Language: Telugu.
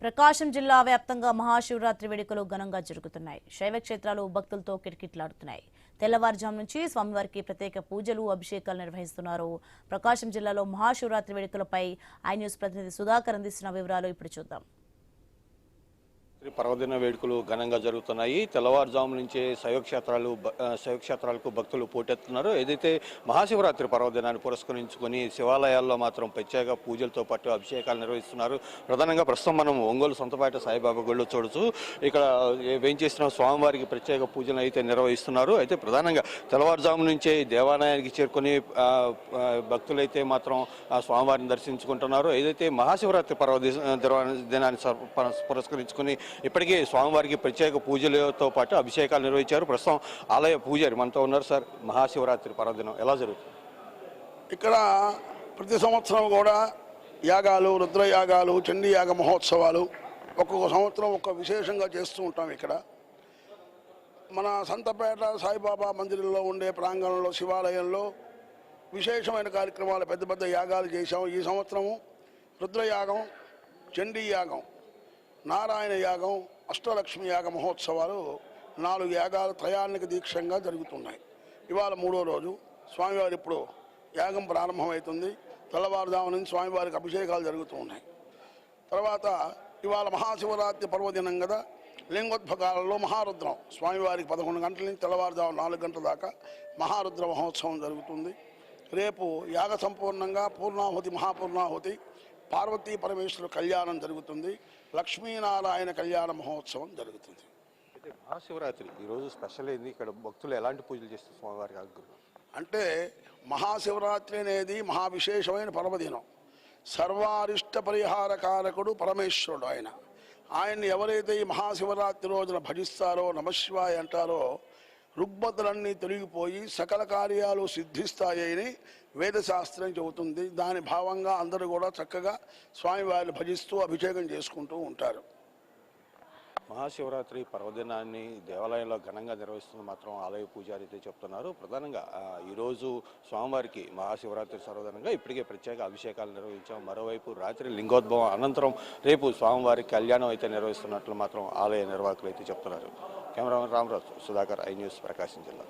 ప్రకాశం జిల్లా వ్యాప్తంగా మహాశివరాత్రి వేడుకలు ఘనంగా జరుగుతున్నాయి. శైవ క్షేత్రాలు భక్తులతో కిటకిటలాడుతున్నాయి. తెల్లవారుజాము నుంచి స్వామివారికి ప్రత్యేక పూజలు, అభిషేకాలు నిర్వహిస్తున్నారు. ప్రకాశం జిల్లాలో మహాశివరాత్రి వేడుకలపై ఐ న్యూస్ ప్రతినిధి సుధాకర్ అందిస్తున్న వివరాలు ఇప్పుడు చూద్దాం. పర్వదిన వేడుకలు ఘనంగా జరుగుతున్నాయి. తెల్లవారుజాము నుంచే శైవక్షేత్రాలకు భక్తులు పోటెత్తున్నారు. ఏదైతే మహాశివరాత్రి పర్వదినాన్ని పురస్కరించుకొని శివాలయాల్లో మాత్రం ప్రత్యేక పూజలతో పాటు అభిషేకాలు నిర్వహిస్తున్నారు. ప్రధానంగా ప్రస్తుతం మనం ఒంగోలు సొంతపేట సాయిబాబా గుడిలో చూడొచ్చు. ఇక్కడ వేంచేసిన స్వామివారికి ప్రత్యేక పూజలు అయితే నిర్వహిస్తున్నారు. అయితే ప్రధానంగా తెల్లవారుజాము నుంచే దేవాలయానికి చేరుకొని భక్తులైతే మాత్రం స్వామివారిని దర్శించుకుంటున్నారు. ఏదైతే మహాశివరాత్రి పర్వదినాన్ని పురస్కరించుకొని ఇప్పటికీ స్వామివారికి ప్రత్యేక పూజలతో పాటు అభిషేకాలు నిర్వహించారు. ప్రస్తుతం ఆలయ పూజారి మనతో ఉన్నారు. సార్, మహాశివరాత్రి పర్వదినం ఎలా జరుగుతుంది? ఇక్కడ ప్రతి సంవత్సరం కూడా యాగాలు, రుద్రయాగాలు, చండీ యాగ మహోత్సవాలు ఒక్కొక్క సంవత్సరం ఒక్క విశేషంగా చేస్తూ ఉంటాం. ఇక్కడ మన సంతపేట సాయిబాబా మందిరంలో ఉండే ప్రాంగణంలో శివాలయంలో విశేషమైన కార్యక్రమాలు, పెద్ద పెద్ద యాగాలు చేశాం. ఈ సంవత్సరము రుద్రయాగం, చండీ యాగం, నారాయణ యాగం, అష్టలక్ష్మి యాగ మహోత్సవాలు 4 యాగాలు త్రయాణిక దీక్షంగా జరుగుతున్నాయి. ఇవాళ 3వ రోజు. స్వామివారి ఇప్పుడు యాగం ప్రారంభమవుతుంది. తెల్లవారుజాము నుంచి స్వామివారికి అభిషేకాలు జరుగుతూ ఉన్నాయి. తర్వాత ఇవాళ మహాశివరాత్రి పర్వదినం కదా, లింగోద్భకాలలో మహారుద్రం స్వామివారికి 11 గంటల నుంచి తెల్లవారుజాము 4 గంటల దాకా మహారుద్ర మహోత్సవం జరుగుతుంది. రేపు యాగ సంపూర్ణంగా పూర్ణాహుతి, మహాపూర్ణాహుతి, పార్వతీ పరమేశ్వర కళ్యాణం జరుగుతుంది. లక్ష్మీనారాయణ కళ్యాణ మహోత్సవం జరుగుతుంది. అయితే మహాశివరాత్రి ఈరోజు స్పెషల్ అయింది. ఇక్కడ భక్తులు ఎలాంటి పూజలు చేస్తారు స్వామివారికి? అంటే మహాశివరాత్రి అనేది మహావిశేషమైన పర్వదినం. సర్వారిష్ట పరిహార కారకుడు పరమేశ్వరుడు. ఆయన్ని ఎవరైతే ఈ మహాశివరాత్రి రోజున భజిస్తారో, నమశివాయ అంటారో, రుగ్మతులన్నీ తొలగిపోయి సకల కార్యాలు సిద్ధిస్తాయని వేదశాస్త్రం చెబుతుంది. దాని భావంగా అందరూ కూడా చక్కగా స్వామివారిని భజిస్తూ అభిషేకం చేసుకుంటూ ఉంటారు. మహాశివరాత్రి పర్వదినాన్ని దేవాలయంలో ఘనంగా నిర్వహిస్తున్న మాత్రం ఆలయ పూజారి అయితే చెప్తున్నారు. ప్రధానంగా ఈరోజు స్వామివారికి మహాశివరాత్రి సర్వదనంగా ఇప్పటికే ప్రత్యేక అభిషేకాలు నిర్వహించాం. మరోవైపు రాత్రి లింగోద్భవం అనంతరం రేపు స్వామివారి కళ్యాణం అయితే నిర్వహిస్తున్నట్లు మాత్రం ఆలయ నిర్వాహకులు అయితే చెప్తున్నారు. Cameraman Ramaraju, Sudhakar, I news, Prakasam జిల్లా.